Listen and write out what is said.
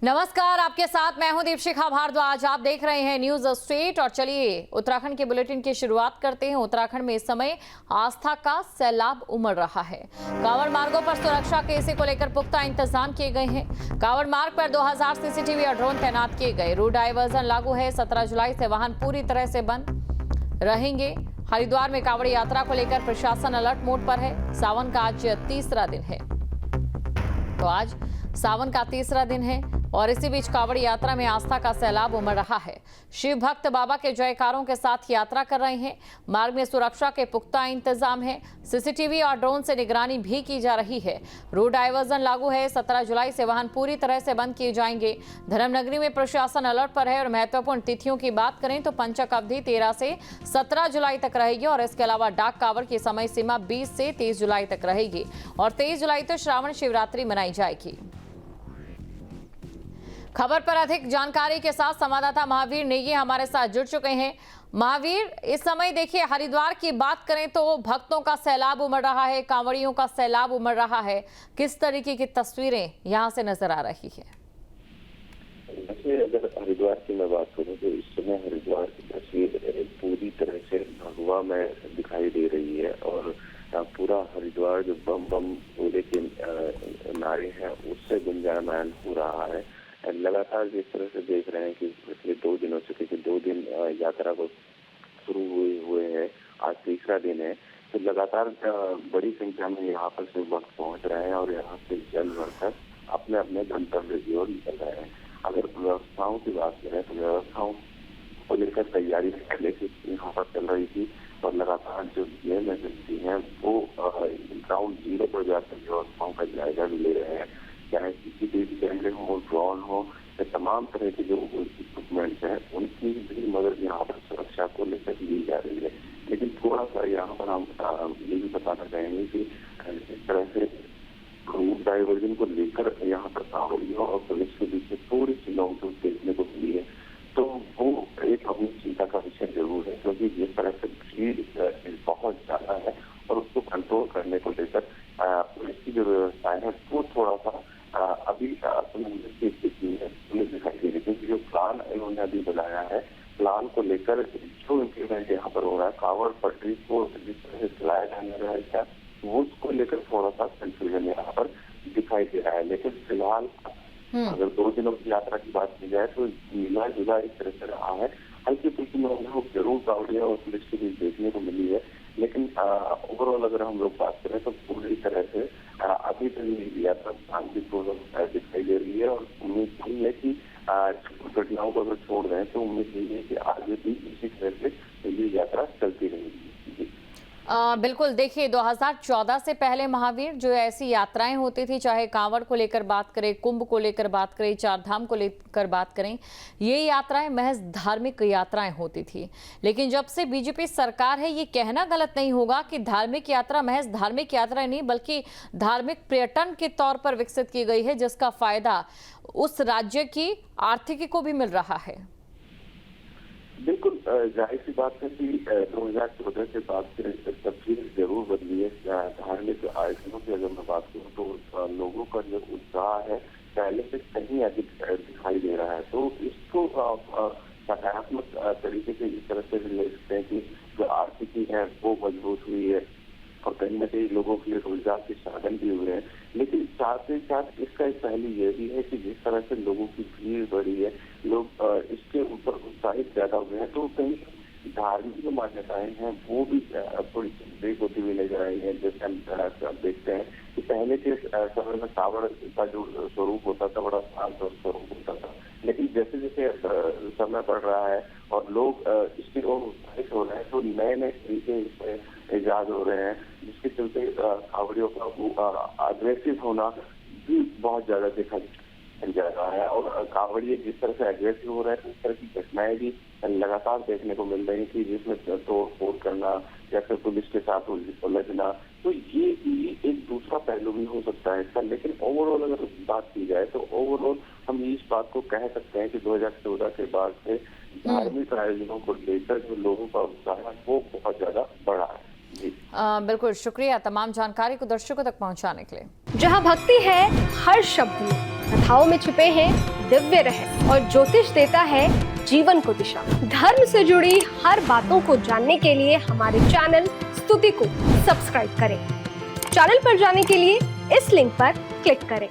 नमस्कार, आपके साथ मैं हूं दीपशिखा भारद्वाज। आप देख रहे हैं न्यूज स्ट्रीट और चलिए उत्तराखंड के बुलेटिन की शुरुआत करते हैं। उत्तराखंड में इस समय आस्था का सैलाब उमड़ रहा है। कांवड़ मार्गों पर सुरक्षा के इसी को लेकर पुख्ता इंतजाम किए गए हैं। कांवड़ मार्ग पर 2000 सीसीटीवी और ड्रोन तैनात किए गए। रूट डायवर्जन लागू है। 17 जुलाई से वाहन पूरी तरह से बंद रहेंगे। हरिद्वार में कांवड़ यात्रा को लेकर प्रशासन अलर्ट मोड पर है। सावन का आज तीसरा दिन है, तो आज सावन का तीसरा दिन है और इसी बीच कांवड़ यात्रा में आस्था का सैलाब उमड़ रहा है। शिव भक्त बाबा के जयकारों के साथ यात्रा कर रहे हैं। मार्ग में सुरक्षा के पुख्ता इंतजाम है। सीसीटीवी और ड्रोन से निगरानी भी की जा रही है। रूट डायवर्जन लागू है। 17 जुलाई से वाहन पूरी तरह से बंद किए जाएंगे। धर्मनगरी में प्रशासन अलर्ट पर है और महत्वपूर्ण तिथियों की बात करें तो पंचक अवधि 13 से 17 जुलाई तक रहेगी और इसके अलावा डाक कांवड़ की समय सीमा 20 से 30 जुलाई तक रहेगी और 23 जुलाई तो श्रावण शिवरात्रि मनाई जाएगी। खबर पर अधिक जानकारी के साथ संवाददाता महावीर नेगी हमारे साथ जुड़ चुके हैं। महावीर, इस समय देखिए हरिद्वार की बात करें तो भक्तों का सैलाब उमड़ रहा है, कांवड़ियों का सैलाब उमड़ रहा है। किस तरीके की तस्वीरें यहां से नजर आ रही है? वैसे अगर हरिद्वार की मैं बात करूं तो इस समय हरिद्वार की तस्वीर पूरी तरह से भगवा में दिखाई दे रही है और पूरा हरिद्वार जो बम बम बोले के नारे हैं उससे गुंजायमान हो रहा है। लगातार जिस तरह से देख रहे हैं कि पिछले 2 दिनों से, क्योंकि 2 दिन यात्रा को शुरू हुए हैं, आज तीसरा दिन है, तो लगातार बड़ी संख्या में यहाँ पर शिव भक्त पहुँच रहे हैं और यहाँ से जल भरकर अपने अपने गंतव्य की ओर निकल रहे हैं। अगर व्यवस्थाओं की बात करें तो व्यवस्थाओं को लेकर तैयारी पहले से यहाँ पर चल रही थी और लगातार जो डीएम एजेंसी है वो ग्राउंड जीरो पर जाकर व्यवस्थाओं का जायजा भी ले रहे हैं। चाहे सीसीटीवी कैमरे हो, ड्रोन हो, या तमाम तरह के जो इक्विपमेंट्स हैं उनकी भी मदद यहाँ पर सुरक्षा को लेकर ली जा रही है। लेकिन थोड़ा सा यहाँ पर हम ये भी बताना चाहेंगे कि इस तरह से रूट डाइवर्जन को लेकर यहाँ पर कांवड़ियों और पुलिस के बीच में थोड़ी सी नोक-झोंक देखने को मिली है, तो वो एक अपनी चिंता का विषय जरूर है, क्योंकि जिस तरह से भीड़ बहुत ज्यादा है और उसको कंट्रोल करने को लेकर पुलिस की जो व्यवस्था है वो थोड़ा सा अभी असमंजस की स्थिति में पुलिस दिखाई दे रही है। क्योंकि जो प्लान इन्होंने अभी बनाया है, प्लान को लेकर जो इम्प्लीमेंट यहाँ पर हो रहा है, कांवड़ पटरी को जिस तरह से चलाया जाने रहा है वो उसको लेकर थोड़ा सा कंफ्यूजन यहाँ पर दिखाई दे रहा है। लेकिन फिलहाल अगर 2 दिनों की यात्रा की बात की जाए तो मिला जुला इस तरह से रहा है। हल्की फुल्की लोग जरूर कांवड़िया और पुलिस के बीच देखने को मिली है, लेकिन ओवरऑल अगर हम लोग बात करें तो पूरी तरह से अभी तक यात्रा शांतिपूर्ण दिखाई दे रही है और उम्मीद नहीं है कि घटनाओं को अगर छोड़ दें तो उम्मीद नहीं है कि आगे भी इसी तरह से ये यात्रा चलती रहेगी। बिल्कुल, देखिए 2014 से पहले महावीर जो ऐसी यात्राएं होती थी, चाहे कांवड़ को लेकर बात करें, कुंभ को लेकर बात करें, चार धाम को लेकर बात करें, ये यात्राएं महज धार्मिक यात्राएं होती थी। लेकिन जब से बीजेपी सरकार है, ये कहना गलत नहीं होगा कि धार्मिक यात्रा महज धार्मिक यात्रा नहीं बल्कि धार्मिक पर्यटन के तौर पर विकसित की गई है, जिसका फायदा उस राज्य की आर्थिकी को भी मिल रहा है। बिल्कुल, जाहिर सी बात है कि 2014 के बाद से तस्वीर जरूर बदली है। धार्मिक आयोजनों की अगर मैं बात करूँ तो लोगों का जो उत्साह है पहले से कहीं अधिक दिखाई दे रहा है। तो इसको सकारात्मक तरीके से इस तरह से ले सकते हैं कि जो आर्थिकी है वो मजबूत हुई है और कहीं न कहीं लोगों के लिए रोजगार के साधन भी हुए हैं। लेकिन साथ ही साथ इसका एक पहलू ये भी है कि जिस तरह से लोगों की भीड़ बढ़ी है, लोग इसके ऊपर उत्साहित ज्यादा हुए हैं, तो कहीं धार्मिक जो मान्यताएं हैं वो भी थोड़ी ब्रेक होती हुई नजर आई है। जैसे हम देखते हैं कि पहले के समय में कांवड़ का जो स्वरूप होता था बड़ा शांत स्वरूप होता था, लेकिन जैसे जैसे समय बढ़ रहा है और लोग इसकी ओर उत्साहित हो रहे हैं तो नए नए तरीके इसमें इजाद हो रहे हैं, जिसके चलते कांवड़ियों का अग्रेसिव होना भी बहुत ज्यादा देखा जा रहा है। और कांवड़िए जिस तरह से अग्रेसिव हो रहे हैं उस तरह की घटनाएं भी लगातार देखने को मिल रही थी, जिसमें तोड़ फोड़ करना या फिर पुलिस के साथ उलझना, तो ये एक दूसरा पहलू भी हो सकता है इसका। लेकिन ओवरऑल अगर बात की जाए तो ओवरऑल हम इस बात को कह सकते हैं कि 2014 के बाद से धार्मिक आयोजनों को लेकर जो लोगों का उत्साह है वो बहुत ज्यादा बढ़ा है। बिल्कुल, शुक्रिया तमाम जानकारी को दर्शकों तक पहुंचाने के लिए। जहां भक्ति है हर शब्द में, कथाओं में छुपे हैं दिव्य रहस्य और ज्योतिष देता है जीवन को दिशा। धर्म से जुड़ी हर बातों को जानने के लिए हमारे चैनल स्तुति को सब्सक्राइब करें। चैनल पर जाने के लिए इस लिंक पर क्लिक करें।